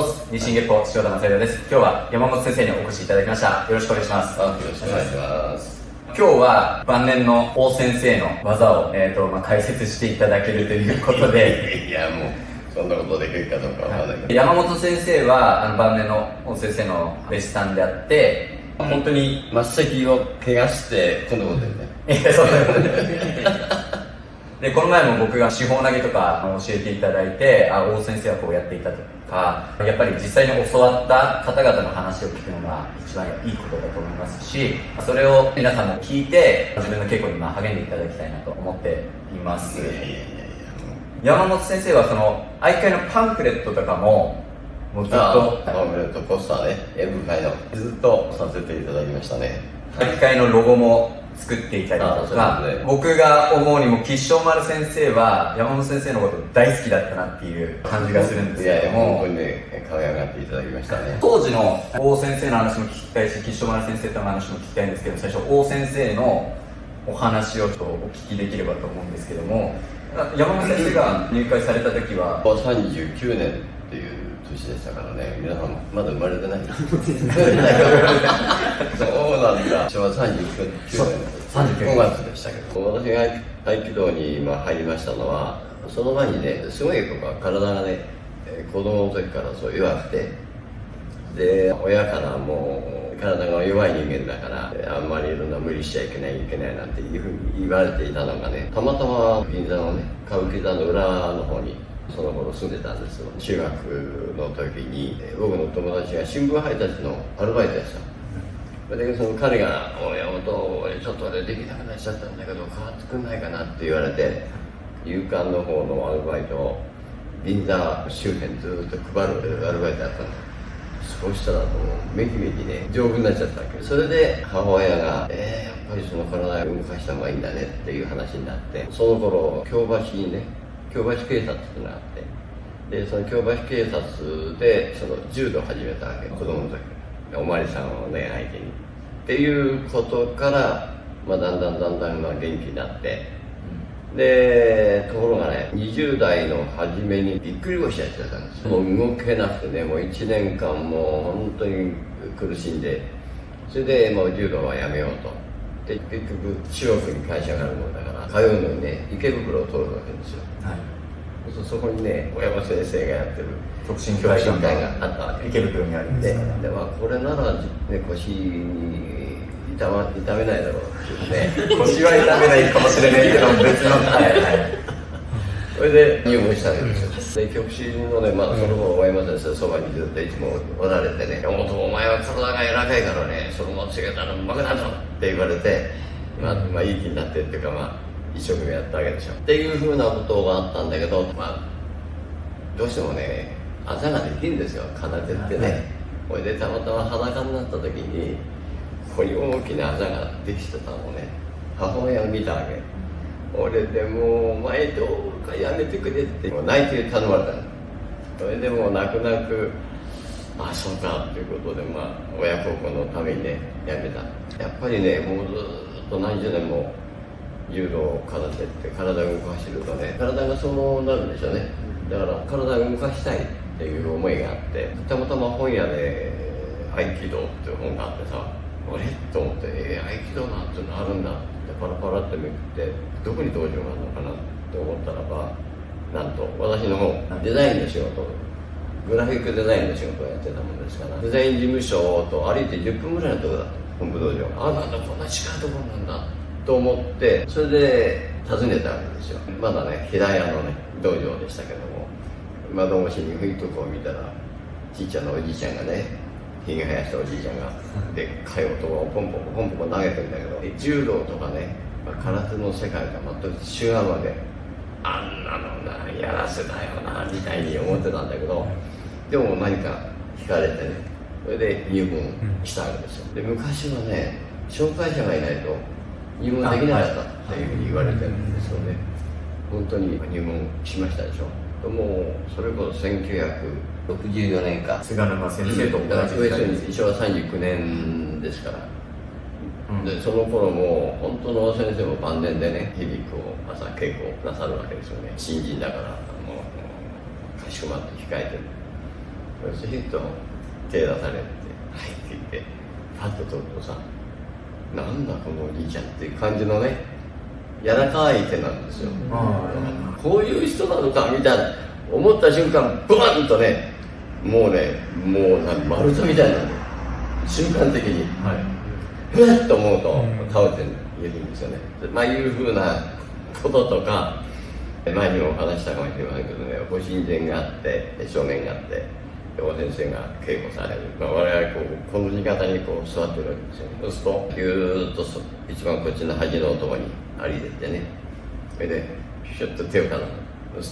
オス日進月歩塩田正宏です。今日は山本先生にお越しいただきました。よろしくお願いします。よろしくお願いします。今日は晩年の王先生の技を、解説していただけるということでいやもうそんなことできるかどうかわからないけど、山本先生は晩年の王先生の弟子さんであって、本当に真っ先を怪我してこんなこと言うね。そうで、この前も僕が手法投げとか教えていただいて、王先生はこうやっていたとか、やっぱり実際に教わった方々の話を聞くのが一番いいことだと思いますし、それを皆さんも聞いて自分の稽古に励んでいただきたいなと思っています。山本先生はその愛会のパンフレットとかもずっとパンフレットポスターね、演舞会のずっとさせていただきましたね。愛会のロゴも作っていたりとか、ね、僕が思うにも吉祥丸先生は山本先生のこと大好きだったなっていう感じがするんですけども、本当にね可愛がっていただきましたね。当時の王先生の話も聞きたいし、吉祥丸先生との話も聞きたいんですけど、最初王先生のお話をちょっとお聞きできればと思うんですけども、山本先生が入会された時は39年っていう年でしたからね。皆さんまだ生まれてないそうなんだ。昭和39年5月でしたけど、私が合気道に入りましたのは、その前にね、すごい僕は体がね、子供の時からそう弱くて、で親からもう体が弱い人間だからあんまりいろんな無理しちゃいけないなんていうふうに言われていたのがね、たまたま銀座のね歌舞伎座の裏の方にその頃住んでたんですよ。中学の時に僕の友達が新聞配達のアルバイトでした。それでその彼が「山本、俺ちょっと俺できなくなっちゃったんだけど変わってくんないかな」って言われて、夕刊の方のアルバイトを銀座周辺ずっと配るアルバイトだったんです。そうしたらもうめきめきね丈夫になっちゃったわけ。それで母親がやっぱりその体を動かした方がいいんだねっていう話になって、その頃京橋にね京橋警察っていうのがあって、でその京橋警察でその柔道を始めたわけ、子供の時。おまわりさんをね相手にっていうことから、だんだん元気になって、でところがね20代の初めにぎっくり腰やってたんです。もう動けなくてね、もう1年間もう本当に苦しんで、それでもう柔道はやめようと。で結局中国に会社があるもんだから通うのにね池袋を通るわけですよ。そこにね小山先生がやってる促進協会があったわけ。池袋にあるんで、これなら、ね、腰に痛めないだろうっていうね腰は痛めないかもしれないけど別のそれで入門したわけですよ。で極真のね、その頃大山先生そばにずっといつもおられてね「山本、お前は体が柔らかいからね、そのままつけたらうまくなるぞ」って言われて、いい気になってっていうか一生懸命やったわけでしょっていうふうなことがあったんだけど、どうしてもねあざができるんですよ、奏でってね。これでたまたま裸になった時にここに大きなあざができてたのをね母親が見たわけ。俺でもうお前どうかやめてくれってもう泣いて頼まれたの。それでもう泣くそうかっていうことで親孝行のためにねやめた。やっぱりねもうずっと何十年も柔道を奏でて体を動かしてるとね、体がそうなるんでしょうね。だから体を動かしたいっていう思いがあって、たまたま本屋で合気道っていう本があってさ、あれと思って合気道なんてのあるんだってパラパラってめくってどこに道場があるのかなって思ったらば、なんと私のデザインの仕事、グラフィックデザインの仕事をやってたもんですから、デザイン事務所と歩いて10分ぐらいのところだった本部道場が。なんだこんな近いところなんだと思って、それで訪ねたわけですよ。まだね平屋のね道場でしたけども、窓越しに吹いとこを見たらちっちゃなおじいちゃんがね、ひげ生やしたおじいちゃんがでっかい音をポンポン投げてるんだけど、柔道とかね空手の世界が全く違うわけ。あんなのなやらせだよなみたいに思ってたんだけど、でも何か惹かれてね、それで入門したわけですよ。で昔はね紹介者がいないと入門できなかったっていうふうに言われてるんですよね。本当に入門しましたでしょ。もうそれこそ1964年か、菅沼先生と同じ時代です。昭和39年ですから、でその頃も本当の先生も晩年でね日々朝稽古をなさるわけですよね。新人だからもうかしこまって控えてる。そしてと手出されて入っていってパッと取るとさ、なんだこのおじいちゃんっていう感じのね柔らかい手なんですよ。こういう人なのかみたいな思った瞬間ブワンとね、もう丸太みたいなんで瞬間的にふわっと思うと倒れているんですよね。まあいうふうなこととか前にも話したかもしれませんけどね、ご神前があって正面があって大先生が稽古される、我々この字型に座ってるわけですよね。そうするとぎゅーっと一番こっちの端のところに歩いてってね、それでピュッと手をかな、そう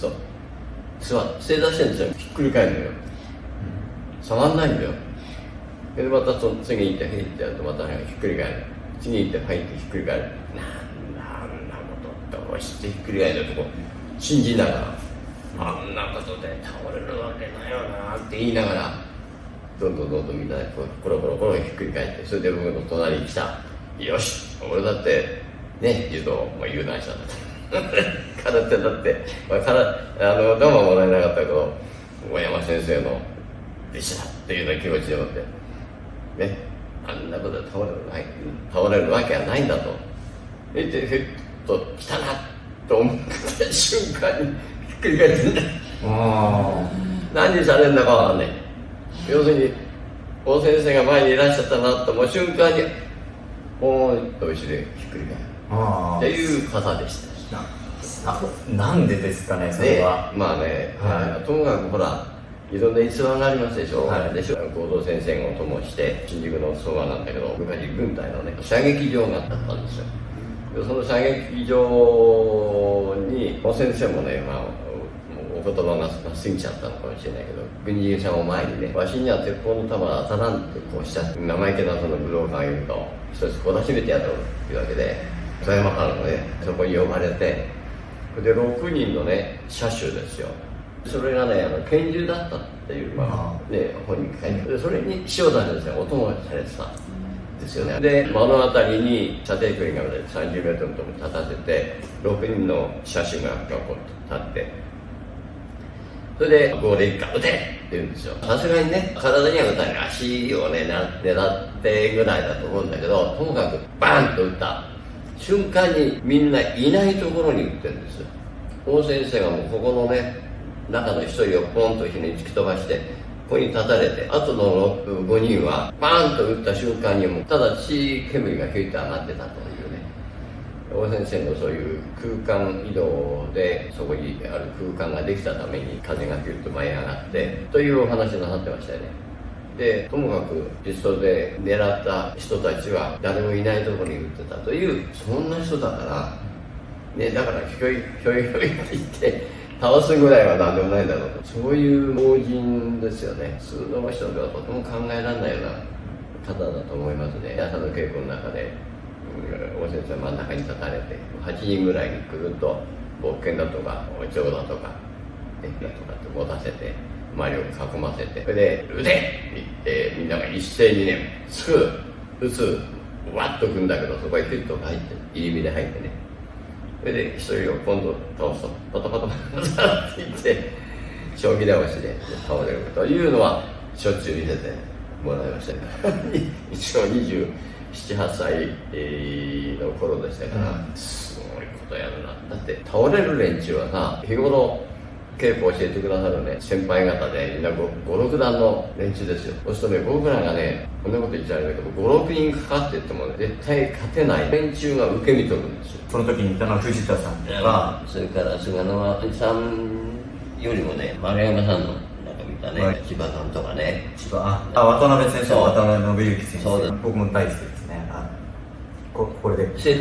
すると正座してるんですよ。ひっくり返るのよ。下がんないんだよ。でまた次行って入ってやるとまたひっくり返る。次行って入ってひっくり返る。なんなことどうしてひっくり返ると信じながら、あんなことで倒れるわけないよなって言いながら、どんどんみんなでコロコロひっくり返って、それで僕の隣に来た。よし、俺だってね、柔道有段者だった空手だって、どうももらえなかったけど大山先生の弟子だっていうような気持ちでもってね、あんなことで倒れるわけはないんだと言って、ふっと来たなと思った瞬間にひっくり返ってんだ。何されるんだかわかんない。要するに大先生が前にいらっしゃったなと思う瞬間にポーンと後ろへひっくり返るっていう方でした。なんでですかね、それは。まあね、ともかくほらいろんな逸話がありますでしょ。合同戦線をともして新宿のそばなんだけど、昔軍隊のね射撃場があったんですよ。その射撃場に大先生もね、お言葉が過ぎちゃったのかもしれないけど、軍人さんを前にね、わしには鉄砲の弾は当たらんってこうした生意気なその武道館を言うと、一つ懲らしめてやろうっていうわけで、富山からのねそこに呼ばれて、で6人のね射手ですよ。それがね拳銃だったっていう本に書いてある。それに塩田先生がお供されてたんですよね。で目の当たりに射程距離が30メートルのところに立たせて、6人の射手がこう立って、それで号で一回撃てって言うんですよ。さすがにね体には撃たない、足をね狙ってぐらいだと思うんだけど、ともかくバーンと撃った瞬間にみんないないところに撃ってるんですよ。大先生がもうここのね中の一人をポンと火に突き飛ばして、ここに立たれて、あとの5人はバーンと撃った瞬間にもただ血煙がヒュイッと上がってたというね。大先生のそういう空間移動でそこにある空間ができたために風がヒュッと舞い上がってというお話になってましたよね。でともかくピストルで狙った人たちは誰もいないところに撃ってたという、そんな人だからね、だからひょいって言って倒すぐらいは何でもないんだろうと、そういう盲人ですよね。普通の人ではとても考えられないような方だと思いますね。朝の稽古の中で大先生真ん中に立たれて8人ぐらいにくるっと勃剣だとかお蝶だとかだとかって持たせて周りを囲ませて、それで「撃て!」って言ってみんなが一斉にねすぐ撃つわっとくんだけど、そこへピュッと入って入り身で入ってね、それで一人を今度倒すとパタパタパタって言って将棋倒しで倒れるというのはしょっちゅう見せてもらいましたね。一応27、8歳の頃でしたから、すごいことやるな。だって倒れる連中はさ、日頃稽古を教えてくださるね先輩方でみんな5、6段の連中ですよ。そうするとね、僕らがねこんなこと言っちゃうんだけど、5、6人かかってってもね絶対勝てない連中が受け身取るんですよ。その時にいたのは藤田さんとか、それから菅沼さんよりもね丸山さんの見たね、千葉さんとかね、渡辺先生、渡辺信之先生、僕も大好きですね。これで整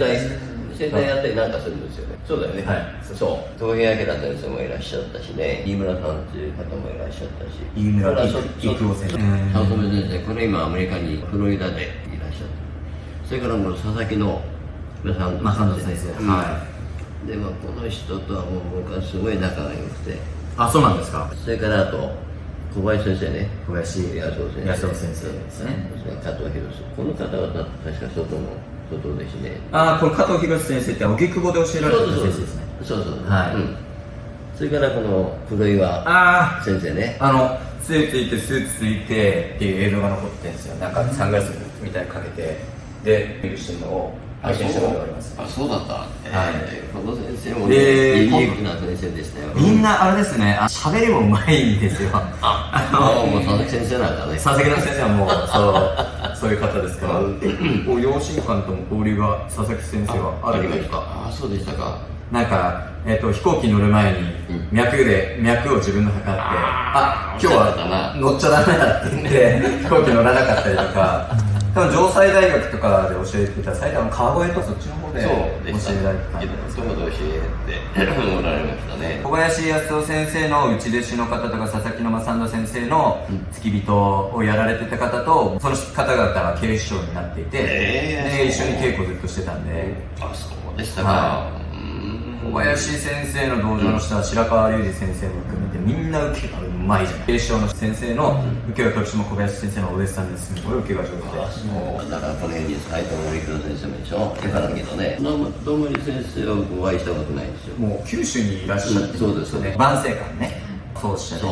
体やってなんかするんですよね。そうだよね。そう。東平明先生もいらっしゃったしね、飯村さんっていう方もいらっしゃったし、飯村育夫先生、早乙女先生、これ今アメリカにフロリダでいらっしゃって、それからもう佐々木の正人先生、でもこの人とはもう僕はすごい仲が良くて、そうなんですか。それからあと小林先生ね、小林康夫先生ですね。加藤博士、この方々確か外ですね。この加藤博士先生って荻窪で教えられてる先生ですね。そう。それからこの黒岩先生ね。スーツいてスーツついてっていう映像が残ってるんですよ。なんかサングラスみたいにかけてで見るしてるのを拝見したことがあります。あ、そうだった。はいこの先生もね、ユニークな先生でしたよ。みんなあれですね、喋りもうまいんですよ。もう佐々木先生なんかね。佐々木先生はもうそういう方ですから、養親官とも交流が佐々木先生はあるんですか？あ、そうでしたか。なんか、飛行機乗る前に脈を自分の測って、今日は乗っちゃダメだって言って飛行機乗らなかったりとか、多分城西大学とかで教えてた埼玉の川越とそっちの方で教えられてたんですそうで教えておられましたね。小林康夫先生の内弟子の方とか佐々木の正人先生の付き人をやられてた方とその方々が警視庁になっていて、で一緒に稽古ずっとしてたんで。あ、そうでしたか。小林先生の道場の下は白川隆二先生も含めてみんな受けがうまいじゃん。警視庁の先生の受けが徳島小林先生のお弟子さんですごい受けが上手で。だからこの辺に斉藤森黒先生もでしょ。だからけどね、堂森先生はお会いしたことないんですよ。もう九州にいらっしゃってそうですよね。万世館ね。そうおっしゃる。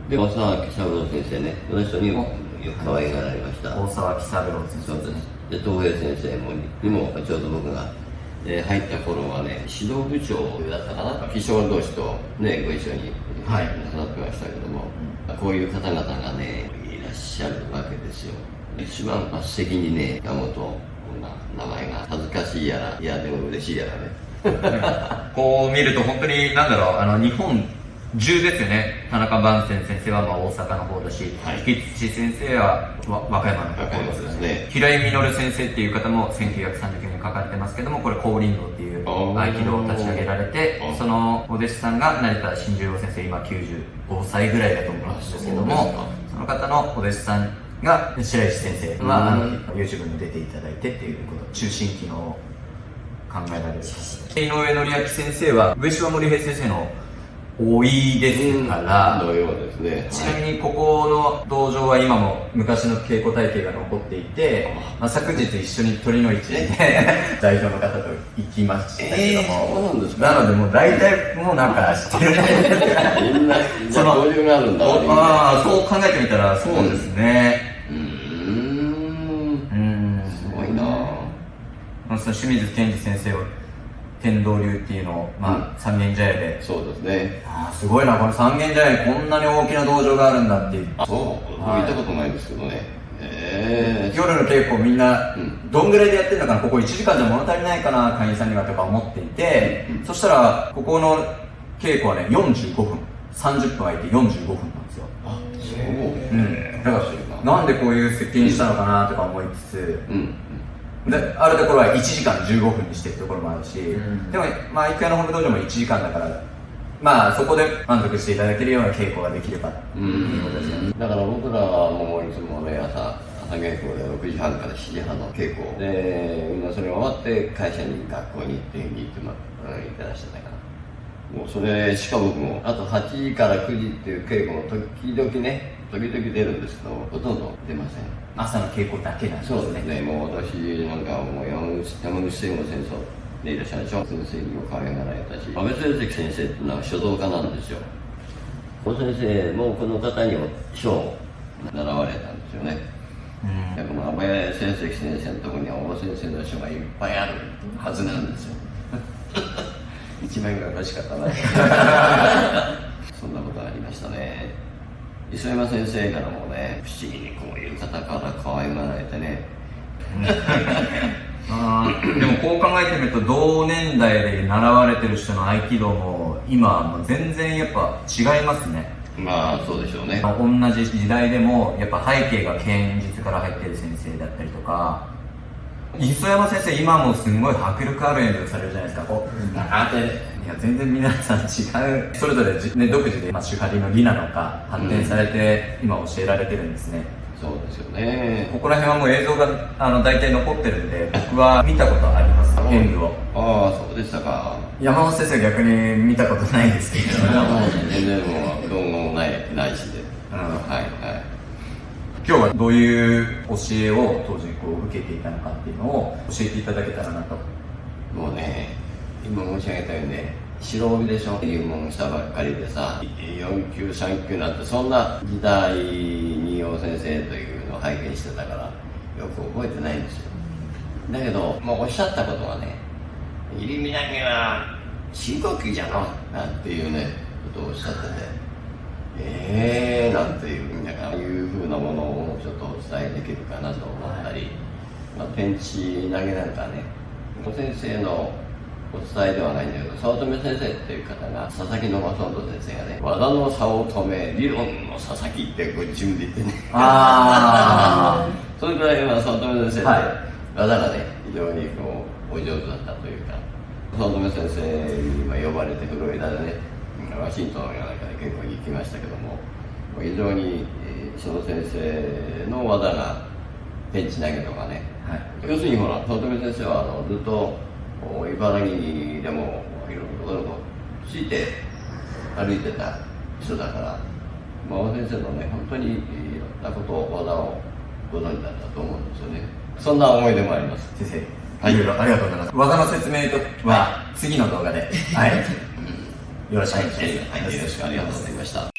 で、大沢喜三郎先生ね、この人にも可愛がられました。大沢喜三郎先生。そうです。で、東平先生にもちょうど僕が入った頃はね、指導部長だったかな、気象同士とね、ご一緒に話ってましたけども、こういう方々がね、いらっしゃるわけですよ。一番末席にね、山本、こんな名前が恥ずかしいやら、いやでも嬉しいやらね。こう見ると本当に日本中ですよね。田中万泉先生は大阪の方だし、引土先生は和歌山の方ですね。平井実先生っていう方も1939年かかってますけども、これ高林道っていう合気道を立ち上げられて、そのお弟子さんが成田新十郎先生、今95歳ぐらいだと思うんですけども、その方のお弟子さんが白石先生はYouTube に出ていただいてっていうこと、中心機能を考えられる。井上紀明先生は上島森平先生の多いですから、のようですね。ちなみにここの道場は今も昔の稽古体系が残っていて、昨日一緒に鳥の市で代表の方と行きましたけども、そうなんですか。なのでもう大体もうなんか知ってるね。みんな交流があるんだ。そう考えてみたらそうですね。すごいな。その清水健二先生を天道流っていうのを、三軒茶屋で。そうですね。すごいな、この三軒茶屋にこんなに大きな道場があるんだっていう。そう、僕行ったことないんですけどね。夜の稽古みんな、どんぐらいでやってるのかな、ここ1時間じゃ物足りないかな、会員さんにはとか思っていて、そしたら、ここの稽古はね、45分。30分空いて45分なんですよ。あ、そう。だから、なんでこういう設計にしたのかなとか思いつつ、であるところは1時間15分にしてるところもあるし、でも育屋の本部道場も1時間だから、そこで満足していただけるような稽古ができればいいことですよね。だから僕らもいつもね、朝稽古で6時半から7時半の稽古で、みんなそれ終わって会社に学校に行って行ってらっしゃったから、もうそれしか僕もあと8時から9時っていう稽古も時々出るんですけど、ほとんど出ません。朝の稽古だけなんですね。そうですね。もう私なんかもう山口戦後戦争でいらっしゃるでしょ。先生にも可愛がられたし、安倍晴石先生っていうのは書道家なんですよ。この先生もこの方にも書を習われたんですよね。この安倍晴石先生のところには大先生の書がいっぱいあるはずなんですよ。一枚が欲しかったな。そんなことありましたね。磯山先生からもね、不思議にこういう方から可愛がられてね。でもこう考えてみると、同年代で習われてる人の合気道も今はもう全然やっぱ違いますね。そうでしょうね。同じ時代でもやっぱ背景が剣術から入ってる先生だったりとか、磯山先生今もすごい迫力ある演舞されるじゃないですか。いや全然皆さん違う、それぞれ、独自で手張りの理なのか発展されて、今教えられてるんですね。そうですよね。ここら辺はもう映像が大体残ってるんで、僕は見たことあります、演舞を。そうでしたか。山本先生は逆に見たことないですけど。全然もう、どうもないしで。今日はどういう教えを当時受けていたのかっていうのを教えていただけたらなと。もうね、今申し上げたようにね、白帯でしょ、入門したばっかりでさ、4級3級なんてそんな時代に陽先生というのを拝見してたからよく覚えてないんですよ。だけど、おっしゃったことはね、入身投げは深呼吸じゃのなんていうねことをおっしゃってて、なんていうだからいうふうなものをちょっとお伝えできるかなと思ったり、ペンチ投げなんかね、先生のお伝えではないんだけど、早乙女先生っていう方が、佐々木野正人先生がね、技の差を止め理論の佐々木って自分で言ってね、それくらい早乙女先生って、技がね非常にお上手だったというか、早乙女先生に呼ばれてフロリダでね、ワシントンやなんかで結構行きましたけども、非常にその先生の技がペンチ投げとかね、要するにほら、早乙女先生はずっと茨城にでもいろんなところについて歩いてた人だから、大先生のね、本当にいろんなことを、技をご存知だったと思うんですよね。そんな思い出もあります。先生、いろいろありがとうございます。技の説明は次の動画で、よろしくお願いします。よろしくありがとうございました。